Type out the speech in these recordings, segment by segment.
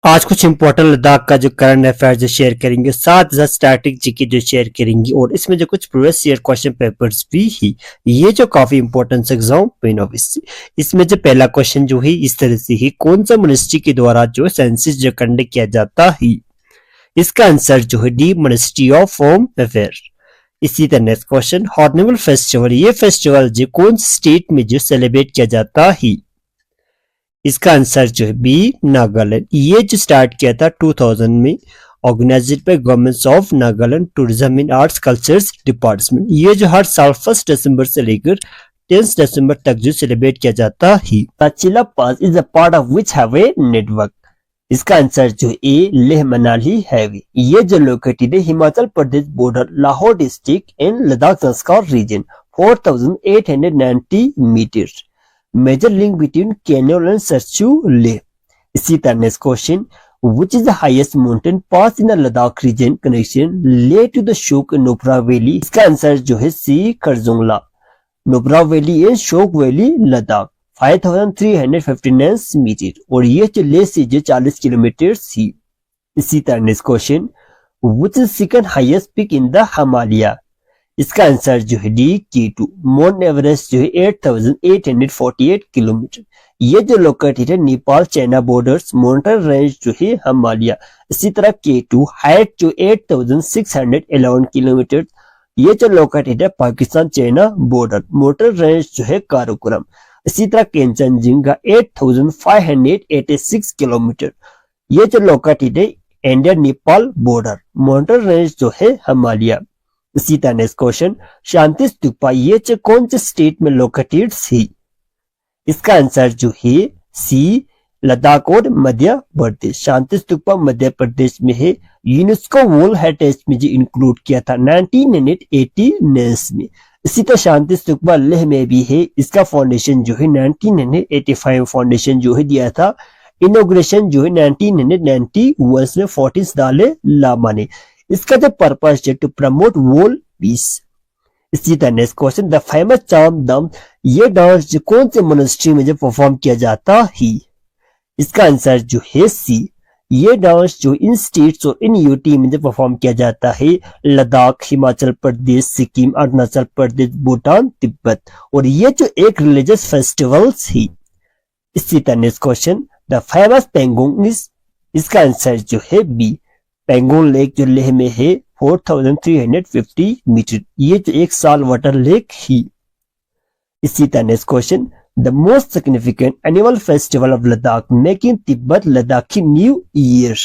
आज कुछ इंपॉर्टेंट लद्दाख का जो करंट अफेयर जो शेयर करेंगे, साथ ही साथ स्टैटिक जीके जो शेयर करेंगे और इसमें जो कुछ प्रीवियस ईयर क्वेश्चन पेपर्स भी ही ये जो काफी इंपॉर्टेंट एग्जाम पेन ऑब्वियसली। इसमें जो पहला क्वेश्चन जो है इस तरह से ही, कौन सा मिनिस्ट्री के द्वारा जो सेंसस जो कंडक्ट किया जाता है? इसका आंसर जो है D, ministry of home affair. इसी तरह नेक्स्ट क्वेश्चन, हॉर्नबिल फेस्टिवल, ये फेस्टिवल जो कौन स्टेट में जो सेलिब्रेट किया जाता है? इसका आंसर जो है बी, नागालैंड। ये जो स्टार्ट किया था 2000 में, organised by government of Nagaland tourism and arts cultures department. ये जो हर साल 1 दिसंबर से लेकर 10 दिसंबर तक जो सेलिब्रेट किया जाता है। ताचिला pass is a part of which highway network? इसका आंसर जो ए, लेह मनाली हाईवे। ये जो लोकेटेड है Himachal Pradesh border, Lahaul district and Ladakh Zanskar region, 4890 metre. Major link between Keylong and Sarchu Leh. इसी तरह next question, which is the highest mountain pass in the Ladakh region connection Leh to the Shok Nopra Valley? इसका answer जो है सी, खरजुंगला। नोब्रा valley and शोक valley Ladakh, 5359 metre और ये जो लेह से जो 40 किलोमीटर थी। इसी तरह next question, which is second highest peak in the Himalaya? इसका आंसर जो है डी, K2। माउंट एवरेस्ट जो है 8848 किलोमीटर। ये जो लोकेटेड है Nepal China borders, mountain range जो है हिमालय। इसी तरह K2 हाइट जो 8611 किलोमीटर। ये जो लोकेटेड है Pakistan China border, mountain range जो है काराकोरम। इसी तरह कंचनजंगा 8586 किलोमीटर। ये जो लोकेटेड है India Nepal border, mountain range जो है हिमालय। इसी तरह नेक्स्ट क्वेश्चन, शांति स्तूपा ये कौन से स्टेट में लोकेटेड थी? इसका आंसर जो है सी, लद्दाख और मध्य प्रदेश। शांति स्तूपा मध्य प्रदेश में है। यूनेस्को वर्ल्ड हेरिटेज में जो इंक्लूड किया था 1989 में। इसी तरह शांति स्तूपा लेह में भी है। इसका फाउंडेशन जो है 1985 फाउंडेशन जो है दिया था। इनोग्रेशन जो है 1991 में 40 दाले लामा ने। इसका जो पर्पस है टू प्रमोट वर्ल्ड पीस। इसी तरह नेक्स्ट क्वेश्चन, द फेमस चाम दम, ये डांस जो कौन से मोनेस्ट्री में जो परफॉर्म किया जाता है? इसका आंसर जो है सी, ये डांस जो इन स्टेट्स और इन यूटी में जो परफॉर्म किया जाता है, लद्दाख, हिमाचल प्रदेश, सिक्किम, अरुणाचल प्रदेश, भूटान, तिब्बत और ये जो एक रिलीजियस फेस्टिवल्स है। इसी तरह next question, the famous Pangong is, इसका आंसर जो है बी, पेंगोंग लेक जो लेह में है 4350 मीटर। ये जो एक साल वाटर लेक ही। इसी तरह next question, the most significant annual festival of Ladakh making Tibet Ladakhi new year.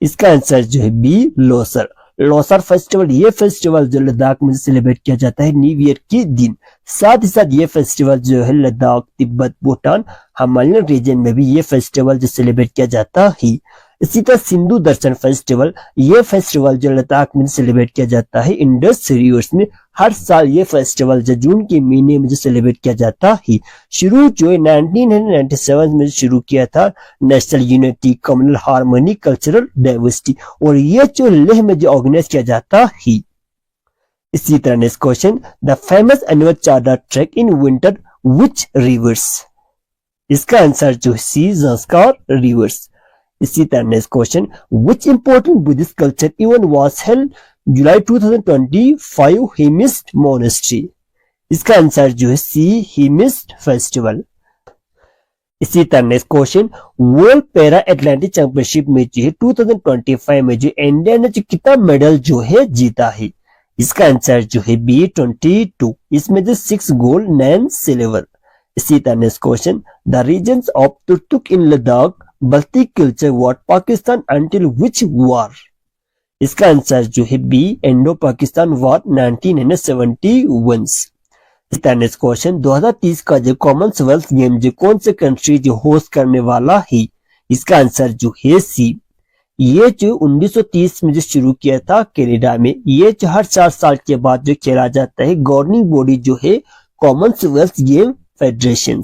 इसका आंसर जो है बी, लोसर। लोसर फेस्टिवल, ये फेस्टिवल जो लद्दाख में सेलिब्रेट किया जाता है न्यू ईयर के दिन। साथ ही साथ ये फेस्टिवल जो है लद्दाख, तिब्बत, भूटान, हिमालयन रीजन में भी ये फेस्टिवल जो सेलिब्रेट किया जाता है। इसी तरह सिंधु दर्शन फेस्टिवल, ये फेस्टिवल जो लद्दाख में सेलिब्रेट किया जाता है इंडस रिवर्स में। हर साल ये फेस्टिवल जो जून के महीने में जो सेलिब्रेट किया जाता है। शुरू जो है 1997 में शुरू किया था। National unity, communal harmony, cultural diversity और ये जो लेह में जो ऑर्गेनाइज किया जाता है। इसी तरह next question, the famous annual Chadar trek in winter which rivers? इसका आंसर जो सी, ज़ंस्कार रिवर्स। इसी तरह next question, which important Buddhist culture event was held July 2025 Himist Monastery? इसका आंसर जो है सी, हिमिस्ट फेस्टिवल। इसी तरह next question, world para athletic championship में जो है 2025 में जो इंडिया ने जो कितना मेडल जो है जीता है? इसका आंसर जो है बी, 22। इसमें जो 6 गोल्ड, 9 सिल्वर। इसी तरह next question, the regions of Turtuk in Ladakh Baltic culture what Pakistan until which war? इसका आंसर जो है B, Indo Pakistan war 1971। Next question, 2030 का जो कॉमनवेल्थ गेम जो कौन से कंट्री जो होस्ट करने वाला है? इसका आंसर जो है सी, ये जो 1930 में जो शुरू किया था कनाडा में। ये जो हर 4 साल के बाद जो खेला जाता है, गवर्निंग बॉडी जो है कॉमनवेल्थ गेम फेडरेशन।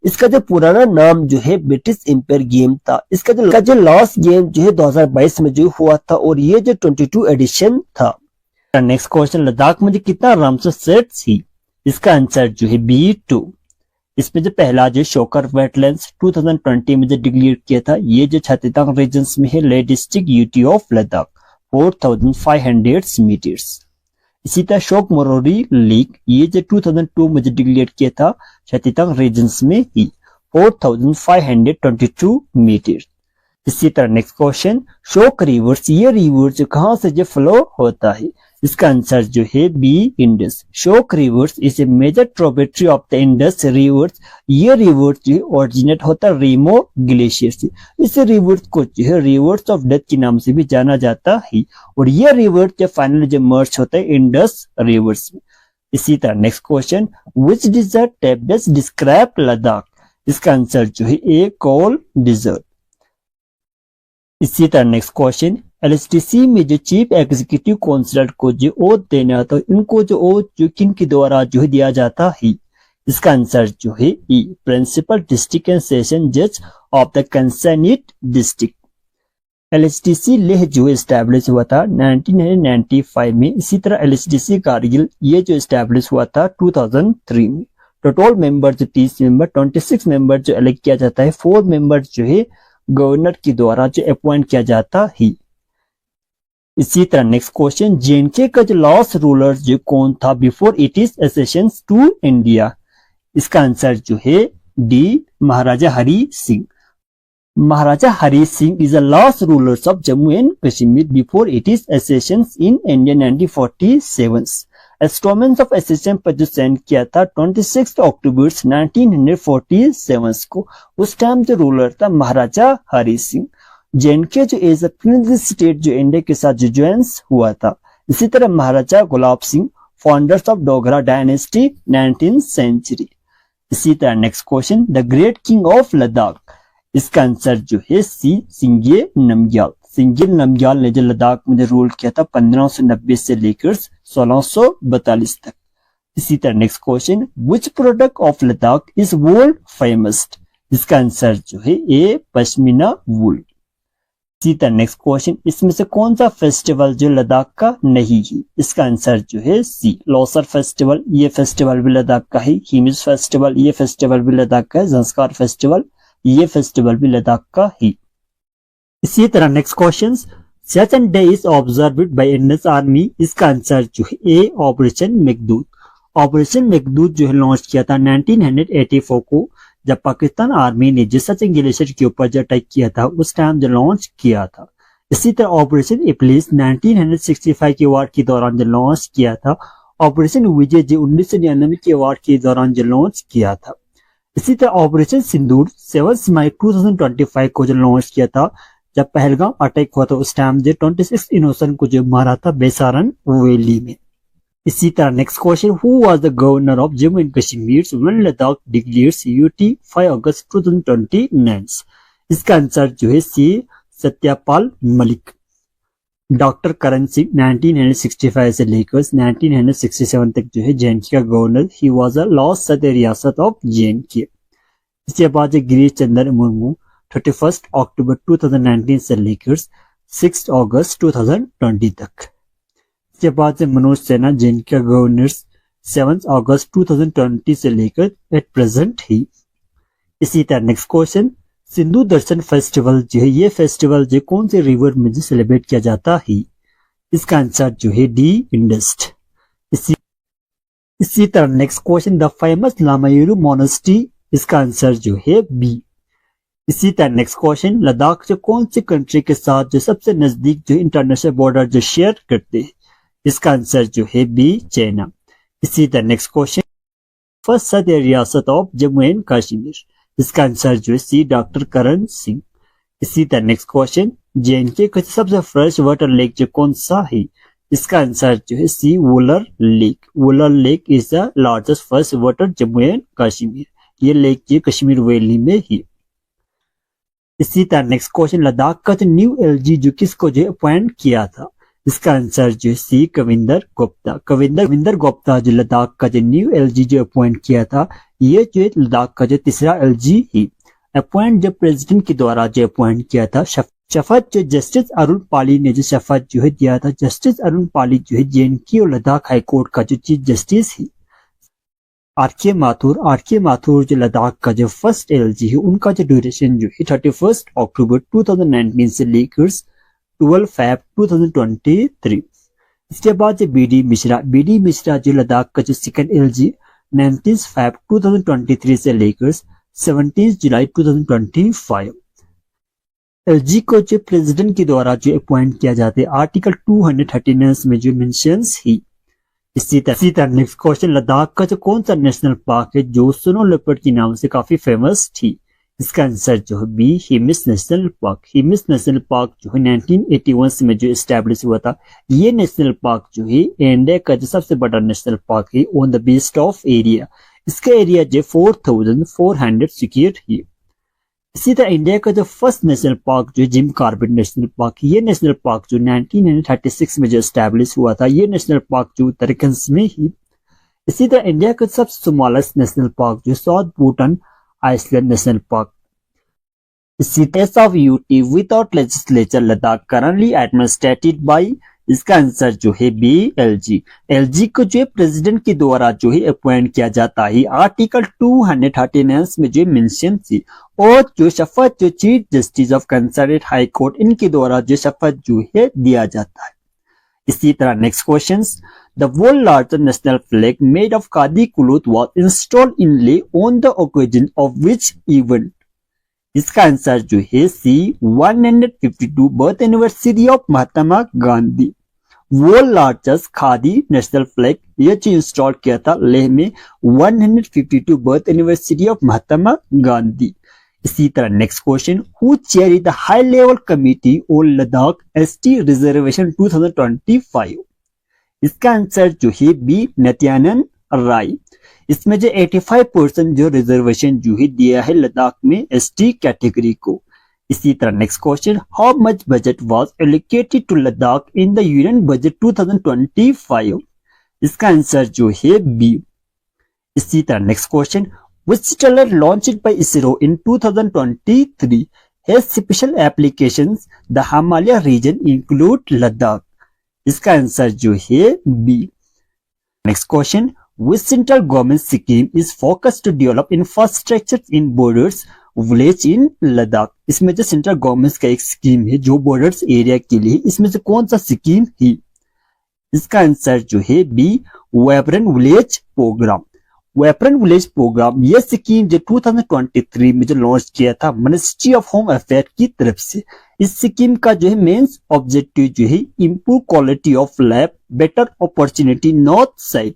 इसका जो पुराना नाम जो है ब्रिटिश एम्पायर गेम था। इसका जो लास्ट गेम जो है 2022 में जो हुआ था और ये जो 22 एडिशन था। नेक्स्ट क्वेश्चन, लद्दाख में जो कितना रामसर साइट्स थी? इसका आंसर जो है बी, 2। इसमें जो पहला जो शोकर वेटलैंड्स 2020 में जो डिक्लेयर किया था, ये जो छत्तीसगढ़ रीजन्स में है, Leh district UT of Ladakh 4500 metres. इसी तरह शोक मरोरी लेक, ये जो 2002 में जो डिक्लेयर किया था छत्तीसगढ़ रीजन्स में ही 4522 मीटर। इसी तरह नेक्स्ट क्वेश्चन, शोक रिवर्स, ये रिवर जो कहां से जो फ्लो होता है, इसका आंसर जो है B Indus. Shyok rivers is a major tributary of the Indus rivers. ये रिवर जो ओरिजिनेट होता है रीमो ग्लेशियर से। इस रिवर को जो है रिवर्स ऑफ डेथ के नाम से भी जाना जाता है, और ये रिवर जो फाइनली जो मर्ज होता है इंडस रिवर्स में। इसी तरह next question, which desert type best describe Ladakh, इसका आंसर जो है ए कोल डिजर्ट। इसी तरह नेक्स्ट क्वेश्चन, एलएसटीसी में जो चीफ एग्जीक्यूटिव काउंसिलर को जो ओथ देना था, इनको जो ओथ जो किन के द्वारा जो है दिया जाता है, इसका आंसर जो है ई प्रिंसिपल डिस्ट्रिक्ट एंड सेशन जज ऑफ द कंसर्निड डिस्ट्रिक्ट। एलएसटीसी लेह जो एस्टैब्लिश हुआ था 1995 में। इसी तरह एलएसटीसी कारगिल ये जो एस्टैब्लिश हुआ था 2003 में। टोटल मेंबर जो 30 मेंबर, 26 मेंबर जो इलेक्ट किया जाता है, 4 मेंबर जो है गवर्नर के द्वारा जो अपॉइंट किया जाता है। इसी तरह नेक्स्ट क्वेश्चन, जेएनके का जो लास्ट रूलर जो कौन था before it is accession to India, इसका आंसर जो है D Maharaja Hari Singh. Maharaja Hari Singh is the last ruler of Jammu and Kashmir before it is accession in India 1947। Instruments of accession पर जो सेंड किया था 26 अक्टूबर 1947 को। उस टाइम जो रूलर था महाराजा हरि सिंह। जेएनके जो एज अ प्रिंसली स्टेट जो इंडिया के साथ जो ज्वाइंस हुआ था। इसी तरह Maharaja Gulab Singh, founders of Dogra dynasty 19th century. इसी तरह next question, the great king of Ladakh, इसका आंसर जो है सी सिंगे नमग्याल। सिंगे नमग्याल ने जो लद्दाख में रूल किया था 1590 से लेकर 1642 तक। इसी तरह next question, which product of Ladakh is world famous, इसका आंसर जो है ए पश्मीना वूल। इसी तरह नेक्स्ट क्वेश्चन, इसमें से कौन सा फेस्टिवल जो लद्दाख का नहीं है, इसका आंसर जो है सी लोसर फेस्टिवल। ये फेस्टिवल भी लद्दाख का है। हिमिस फेस्टिवल, ये फेस्टिवल भी लद्दाख का है। ज़ंस्कार फेस्टिवल, ये फेस्टिवल भी लद्दाख का है। इसी तरह next question, such and day is observed by Indian army, इसका आंसर जो है ए ऑपरेशन मेघदूत। ऑपरेशन मेघदूत जो है लॉन्च किया था 1984 को, जब पाकिस्तान आर्मी ने जिस सचिन ग्लेशियर के ऊपर जो अटैक किया था उस टाइम जो लॉन्च किया था। इसी तरह ऑपरेशन इप्लिस 1965 के वार के दौरान जो लॉन्च किया था। ऑपरेशन विजय जो 1999 के वार के दौरान जो लॉन्च किया था। इसी तरह ऑपरेशन सिंदूर 7 मई 2025 को जो लॉन्च किया था, जब पहलगाम अटैक हुआ था उस टाइम जो 26 इनोसेंट को जो मारा था बेसारन वैली में। इसी तरह next question, who was the governor of Jammu and Kashmir when Ladakh declares UT 5 अगस्त 2029, इसका आंसर जो है सी सत्यपाल मलिक। डॉक्टर करण सिंह 1965 से लेकर 1967 तक जो है जेएनके का governor. He was a last सदर रियासत ऑफ जेएनके। इसके बाद गिरीश चंद्र मुर्मू 31 अक्टूबर 2019 से लेकर 6 अगस्त 2020 तक। इसके बाद से मनोज सिन्हा जेएनके का गवर्नर 7 अगस्त 2020 से लेकर एट प्रेजेंट ही। इसी तरह नेक्स्ट क्वेश्चन, सिंधु दर्शन फेस्टिवल जो है ये फेस्टिवल जो कौन से रिवर में जो सेलिब्रेट किया जाता है, इसका आंसर जो है डी इंडस। इसी तरह next question, the famous Lamayuru monastery, इसका आंसर जो है बी। इसी तरह नेक्स्ट क्वेश्चन, लद्दाख जो कौन सी कंट्री के साथ जो सबसे नजदीक जो इंटरनेशनल बॉर्डर जो शेयर करते हैं, इसका आंसर जो है बी चाइना। इसी तरह नेक्स्ट क्वेश्चन, फर्स्ट सदर रियासत ऑफ जम्मू एंड कश्मीर, इसका आंसर जो है सी डॉक्टर करण सिंह। इसी तरह नेक्स्ट क्वेश्चन, जेएनके का सबसे फ्रेश वाटर लेक जो कौन सा है, इसका आंसर जो है C Wular lake. Wular lake is the largest fresh water Jammu and Kashmir. ये लेक जो कश्मीर वैली में ही। इसी तरह नेक्स्ट क्वेश्चन, लद्दाख का जो न्यू एलजी जो किसको जो अपॉइंट किया था, इसका आंसर जो सी कविंदर गुप्ता। कविंदर गुप्ता जो लद्दाख का जो न्यू एलजी जो अपॉइंट किया था, ये जो लद्दाख का जो तीसरा एलजी ही अपॉइंट जो प्रेसिडेंट के द्वारा जो अपॉइंट किया था। शपथ जो जस्टिस अरुण पाली ने जो शपथ जो है दिया था। जस्टिस अरुण पाली जो है जेएनके और लद्दाख हाईकोर्ट का जो चीफ जस्टिस ही। आर के माथुर जो लद्दाख का जो फर्स्ट एलजी है उनका जो ड्यूरेशन जो है 31 अक्टूबर 2019 से लेकर 12 फैब 2023। इसके बाद जो बी डी मिश्रा जो लद्दाख का जो सेकंड एलजी 19 फैब 2023 से लेकर 17 जुलाई 2025। एलजी को जो प्रेसिडेंट के द्वारा जो अपॉइंट किया जाता है आर्टिकल 239 में जो मेंशंस ही। इसी तरह नेक्स्ट क्वेश्चन, लद्दाख का जो कौन सा नेशनल पार्क है जो स्नो लेपर्ड के नाम से काफी फेमस थी? इसका आंसर जो है B Hemis national park. Hemis national park जो है 1981 में जो एस्टेब्लिश हुआ था। ये नेशनल पार्क जो है इंडिया का जो सबसे बड़ा नेशनल पार्क है on the based of area. इसका एरिया जो 4400 स्क्वायर है। इसी तरह इंडिया का जो फर्स्ट नेशनल पार्क जो जिम कॉर्बेट नेशनल पार्क, ये नेशनल पार्क जो 1936 में जो एस्टैब्लिश हुआ था। ये नेशनल पार्क जो उत्तराखंड में ही। इसी तरह इंडिया का सबसे स्मॉलेस्ट नेशनल पार्क जो South Button Island National Park. इसी तरह of UT without legislature Ladakh currently administered by. इसका आंसर जो है बी एलजी। एलजी को जो प्रेसिडेंट के द्वारा जो है अपॉइंट किया जाता है आर्टिकल 239 में जो मेंशन थी। और जो शपथ जो chief justice of concern high court इनके द्वारा जो शपथ जो है दिया जाता है। इसी तरह next question, the world largest national flag made of khadi cloth was installed in Leh on the occasion of which event? इसका आंसर जो है C 152 birth anniversary of Mahatma Gandhi. World largest khadi national flag ये जो इंस्टॉल किया था लेह में 152 birth anniversary of Mahatma Gandhi. इसी तरह next question, who chair the high level committee on Ladakh ST reservation 2025? इसका आंसर जो है बी नित्यानंद राय। इसमें जो 85% जो रिजर्वेशन जो है दिया है लद्दाख में एसटी कैटेगरी को। इसी तरह next question, how much budget was allocated to Ladakh in the union budget 2025? इसका आंसर जो है बी। इसी तरह next question, which satellite launched by ISRO in 2023 has special applications? The Himalaya region include Ladakh. इसका answer जो है B. Next question, which central government scheme is focused to develop infrastructure in borders village in Ladakh? इसमें जो central government का एक scheme है जो borders area के लिए, इसमें से कौन सा स्कीम है? इसका आंसर जो है B vibrant village programme. Vibrant village programme ये स्कीम जो 2023 में जो लॉन्च किया था मिनिस्ट्री ऑफ होम अफेयर की तरफ से। इस स्कीम का जो है मेंस ऑब्जेक्टिव जो है improve quality of life, better opportunity north side.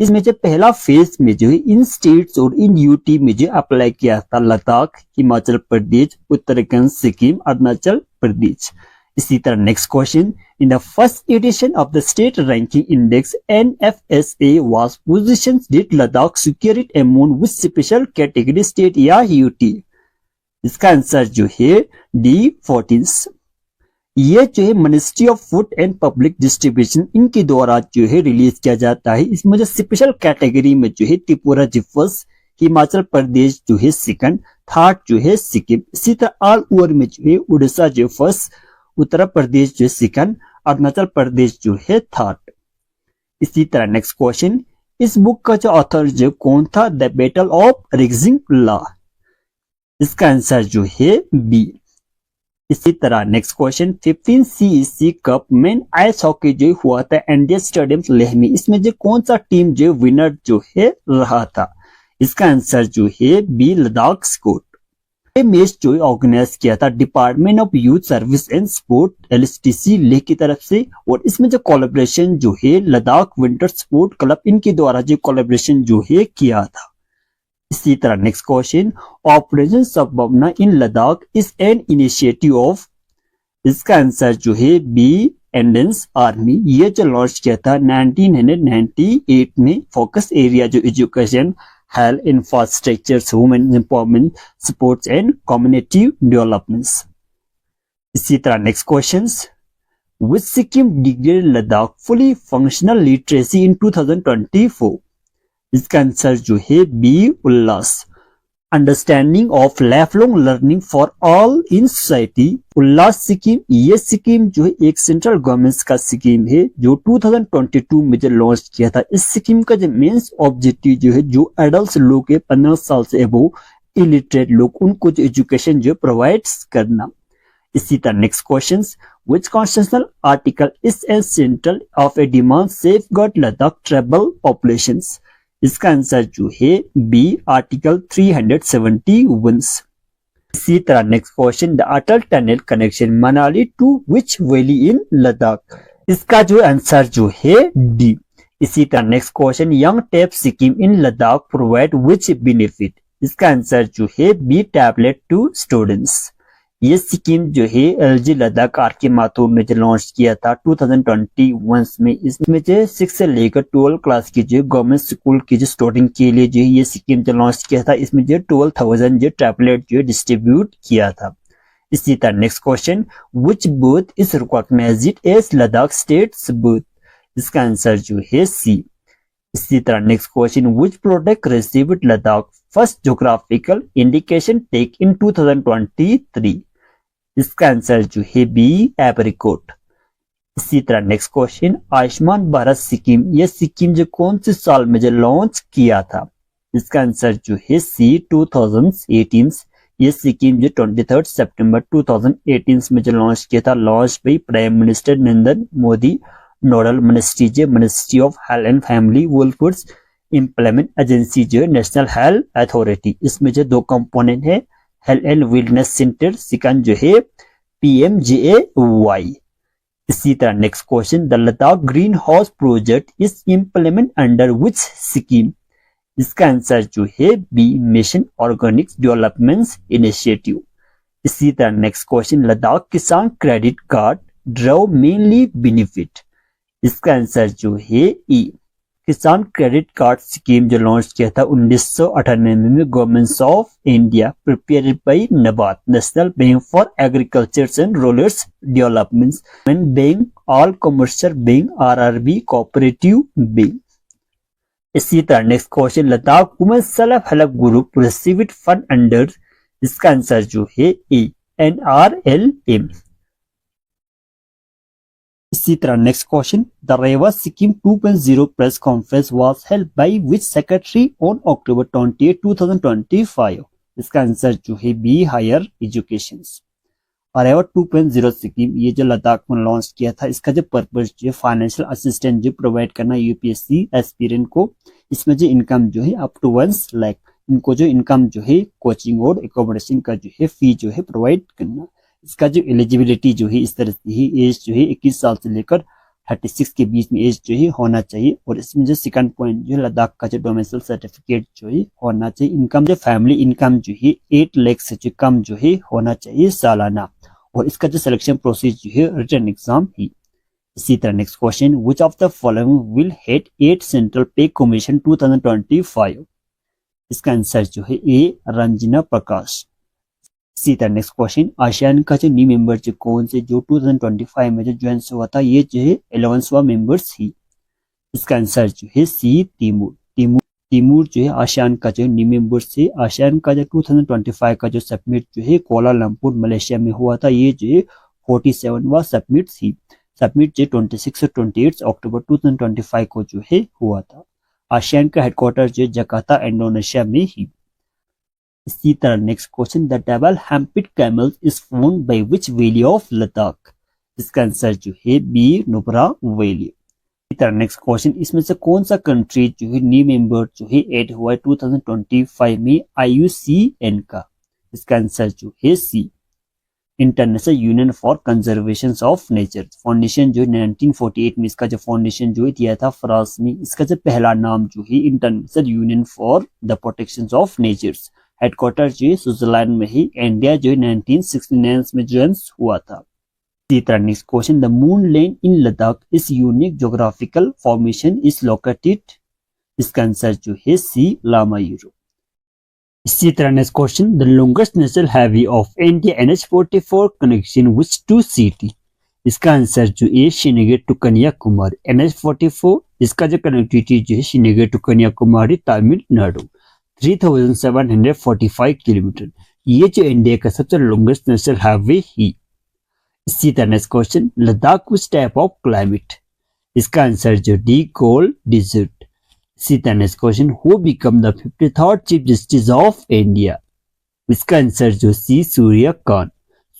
इसमें जो पहला फेज में जो है इन स्टेट्स और इन यूटी में जो अप्लाई किया था लद्दाख, हिमाचल प्रदेश, उत्तराखंड, सिक्किम, अरुणाचल प्रदेश। इसी तरह next question, in the first edition of the state ranking index NFSA was positions did Ladakh secure it among which special category state या यूटी? इसका आंसर जो है डी 14। ये जो है ministry of food and public distribution इनके द्वारा जो है रिलीज किया जाता है। इसमें जो स्पेशल कैटेगरी में जो है त्रिपुरा जो फर्स्ट, हिमाचल प्रदेश जो है सेकंड, थर्ड जो है सिक्किम। इसी तरह ऑल ओवर में जो है उड़ीसा जो फर्स्ट, उत्तर प्रदेश जो सेकंड, अरुणाचल प्रदेश जो है थर्ड। इसी तरह नेक्स्ट क्वेश्चन, इस बुक का जो ऑथर जो कौन था? The battle of Rezang La. इसका आंसर जो है बी। इसी तरह next question, 15 CEC cup men ice hockey जो हुआ था इंडिया स्टेडियम लेह में, इसमें जो कौन सा टीम जो विनर जो है रहा था? इसका आंसर जो है बी लद्दाख स्क्वाड। ये मैच जो ऑर्गेनाइज किया था department of youth service and sport LSTC Leh की तरफ से। और इसमें जो कोलैबोरेशन जो है लद्दाख विंटर स्पोर्ट क्लब इनके द्वारा जो कोलैबोरेशन जो है किया था। इसी तरह next question, operation Sambhavana in Ladakh is an initiative of. इसका आंसर जो है बी इंडियन आर्मी। ये जो लॉन्च किया था 1998 में। फोकस एरिया जो education, health, infrastructure, women empowerment, sports and community developments. इसी तरह next question, which scheme declared Ladakh fully functional literacy in 2024? इसका आंसर जो है B Ullas. Understanding of life long learning for all in society Ullas scheme, ये scheme जो है एक central government का स्कीम है जो 2022 में जो लॉन्च किया था। इस स्कीम का जो मेन ऑब्जेक्टिव जो है जो एडल्ट लोग है 15 साल से अबव इलिटरेट लोग उनको जो एजुकेशन जो प्रोवाइड करना। इसी तरह next question, which constitutional article is essential of a demand safeguard Ladakh tribal populations? इसका आंसर जो है बी आर्टिकल 371। इसी तरह next question, the Atal tunnel connection Manali to which valley in Ladakh? इसका जो आंसर जो है डी। इसी तरह next question, young tap scheme in Ladakh provide which benefit? इसका आंसर जो है बी टैबलेट टू स्टूडेंट्स। ये स्कीम जो है एलजी लद्दाख आर के माथुर ने जो लॉन्च किया था 2021 में। इसमें जो 6 से लेकर 12 क्लास की जो गवर्नमेंट स्कूल की जो स्टूडेंट के लिए जो ये स्कीम जो लॉन्च किया था, इसमें जो 12,000 जो टैबलेट जो डिस्ट्रीब्यूट किया था। इसी तरह next question, which booth is recognised as Ladakh state's booth? इसका आंसर जो है सी। इसी तरह next question, which product received Ladakh first geographical indication tag in 2023? इसका आंसर जो है बी एप्रिकॉट। इसी तरह next question, Ayushman Bharat scheme, ये स्कीम जो कौन से साल में जो लॉन्च किया था? इसका आंसर जो है सी 2018। ये स्कीम जो 23 सितंबर 2018 में जो लॉन्च किया था, launch by prime minister Narendra Modi, nodal ministry जो ministry of health and family welfare, implement agency जो नेशनल हेल्थ अथॉरिटी। इसमें जो 2 कंपोनेंट है, health and wellness centre, second जो है PMJAY। इसी तरह next question, the Ladakh green house project is implement under which scheme? इसका आंसर जो है B mission organic development initiative. इसी तरह next question, Ladakh Kisan credit card draw mainly benefit? इसका आंसर जो है E. Kisan credit card scheme जो लॉन्च किया था 1998 में government of India, prepared by NABARD, national bank for agriculture and rural development bank, all commercial bank, RRB cooperative bank. इसी तरह next question, Ladakh women self help group received fund under? इसका answer जो है A NRLM। इसी तरह next question, the Rewa scheme 2.0 press conference was held by which secretary on October 28, 2025? इसका answer जो है B higher education. Rewa 2.0 scheme ये जो लद्दाख में लॉन्च किया था, इसका जो पर्पस जो फाइनेंशियल असिस्टेंट जो प्रोवाइड करना UPSC एस्पिरेंट को। इसमें जो इनकम जो है अप टू 1 लाख, इनको जो इनकम जो है कोचिंग और एकोमोडेशन का जो है फी जो है प्रोवाइड करना। इसका जो एलिजिबिलिटी जो है इस तरह से ही, एज जो है 21 साल से लेकर 36 के बीच में एज जो है होना चाहिए। और इसमें जो सेकंड पॉइंट जो है लद्दाख का जो डोमिसाइल सर्टिफिकेट जो है होना चाहिए। इनकम जो फैमिली इनकम जो है 8 लाख से जो कम जो है होना चाहिए सालाना। और इसका जो सिलेक्शन प्रोसेस जो है रिटन एग्जाम ही। इसी तरह next question, which of the following will head 8 central पे कमीशन 2025? इसका आंसर जो है ए रंजना प्रकाश। इसी तरह नेक्स्ट क्वेश्चन, आसियान का जो न्यू मेंबर जो कौन से जो 2025 में जो ज्वाइन हुआ था, ये जो है 11वां मेंबर्स ही। इसका आंसर जो है सी तिमूर। तिमूर जो है आसियान का जो न्यू मेंबर से। आसियान का जो 2025 का जो समिट जो है कोलालमपुर मलेशिया में हुआ था, ये जो है 47वां समिट ही। समिट जो 26 और 28 अक्टूबर 2025 को जो है हुआ था। आसियान का हेडक्वार्टर जो जकार्ता इंडोनेशिया में ही। इसी तरह next question, the double humped camel is found by which valley of Ladakh? इसका आंसर जो है बी नुब्रा वैली। इसी तरह नेक्स्ट क्वेश्चन, इसमें से कौन सा कंट्री जो है न्यू मेंबर जो है ऐड हुआ है 2025 में IUCN का? इसका आंसर जो है C international union for conservation of nature. Foundation जो 1948 में इसका जो फाउंडेशन जो दिया था फ्रांस में। इसका जो पहला नाम जो है international union for the protection of nature. Headquarter जो है स्विट्जरलैंड में ही। इंडिया जो 1969 में ज्वाइन हुआ था। इसी तरह next question, the moon land in Ladakh is unique geographical formation is located? इसका आंसर जो है सी लामायूरो। इसी तरह next question, the longest national highway of India NH44 connection which 2 city? इसका आंसर जो है श्रीनगर टू कन्याकुमारी। NH44 इसका जो कनेक्टिविटी जो है श्रीनगर टू कन्याकुमारी तमिलनाडु। 3745 किलोमीटर। ये जो इंडिया का सबसे लॉन्गेस्ट नेशनल हाईवे है। इसी तरह next question, Ladakh which type of climate? इसका आंसर जो डी, कोल्ड डिजर्ट। इसी तरह next question, who become the 53rd chief justice of India? इसका आंसर जो सी, सूर्यकांत।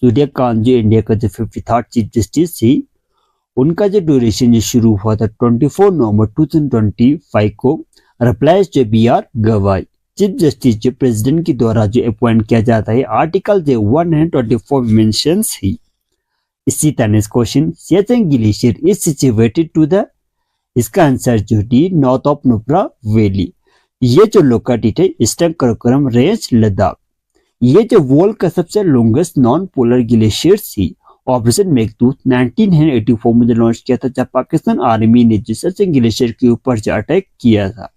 सूर्यकांत जो इंडिया का जो 53rd चीफ जस्टिस है, उनका जो ड्यूरेशन जो शुरू हुआ था 24 नवंबर 2025 को, रिप्लाइज जो बी आर गवाई। चीफ जस्टिस जो प्रेसिडेंट के द्वारा जो अपॉइंट किया जाता है, आर्टिकल जो 124 मेंशंस है। इसी तरह next question, Siachen glacier is situated to the? इसका आंसर जो D, north of Nubra valley. ये जो लोकेटेड है ईस्टर्न कराकोरम रेंज, लद्दाख। ये जो वर्ल्ड का सबसे लॉन्गेस्ट नॉन पोलर ग्लेशियर है। ऑपरेशन मेघदूत 1984 में लॉन्च किया था, जब पाकिस्तान आर्मी ने जो सियाचिन ग्लेशियर के ऊपर जो अटैक किया था।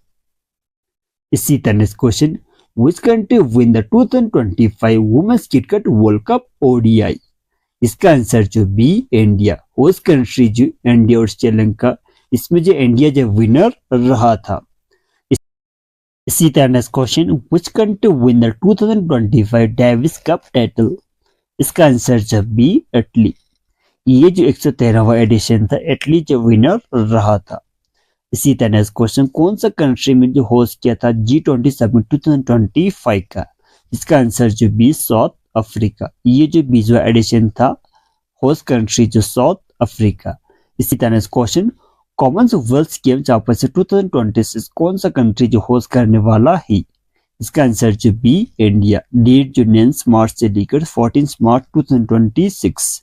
इसी तरह next question, which country win the 2025 women's cricket world cup ODI? इसका आंसर जो बी, इंडिया। होस्ट कंट्री जो इंडिया और श्रीलंका, इसमें जो इंडिया जो विनर रहा था। इसी तरह next question, which country win the 2025 Davis cup title? इसका आंसर जो बी, इटली। ये जो 113वां एडिशन था, इटली जो विनर रहा था। इसी तरह नेक्स्ट क्वेश्चन, कौन सा कंट्री में जो होस्ट किया था G20 समिट 2025 का? इसका आंसर जो बी, साउथ अफ्रीका। ये जो 20वां एडिशन था, होस्ट कंट्री जो साउथ अफ्रीका। इसी तरह next question, Commonwealth game championship 2026 कौन सा कंट्री जो होस्ट करने वाला है? इसका आंसर जो बी, इंडिया। डेट जो 9 मार्च से लेकर 14 मार्च 2026।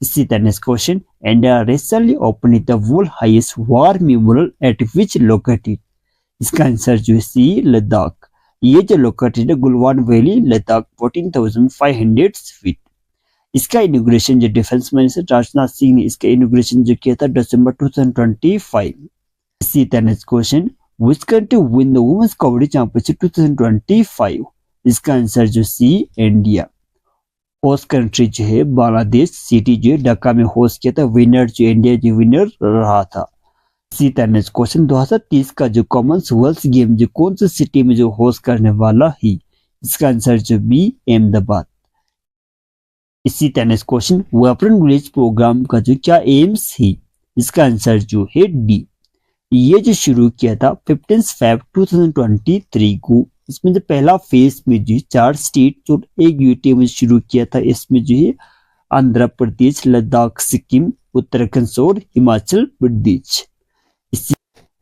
इसी तरह next question, India recently open the world highest war memorial eight which located? इसका आंसर जो सी, लद्दाख। ये जो लोकेटेड है गुलवान वैली, लद्दाख, 14,500 फीट। इसका इनॉग्रेशन जो डिफेंस मिनिस्टर राजनाथ सिंह ने इसका इनॉग्रेशन जो किया था दिसंबर 2025। इसी तरह next question, which country win the women's kabaddi championship 2025? इसका आंसर जो सी, इंडिया। होस्ट कंट्री जो है बांग्लादेश, सिटी जो ढाका में होस्ट किया था, विनर जो इंडिया जो विनर रहा था। इसी तरह नेक्स्ट क्वेश्चन, 2030 का जो कॉमनवेल्थ गेम जो कौन सी सिटी में जो होस्ट करने वाला है? इसका आंसर जो बी, अहमदाबाद। इसी तरह next question, weapon release program का जो क्या एम्स है? इसका आंसर जो है डी। ये जो शुरू किया था 15 Feb 2023 को। इसमें जो पहला फेज में जो 4 स्टेट और 1 यूटी में शुरू किया था। इसमें जो है आंध्र प्रदेश, लद्दाख, सिक्किम, उत्तराखंड और हिमाचल प्रदेश।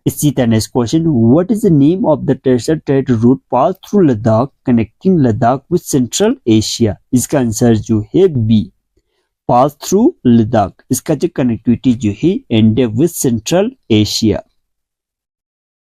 इसी तरह next question, what is the name of the desert trade route pass through Ladakh connecting Ladakh with central Asia? इसका आंसर जो है बी, पास थ्रू लद्दाख। इसका जो कनेक्टिविटी जो है इंडिया विद सेंट्रल एशिया।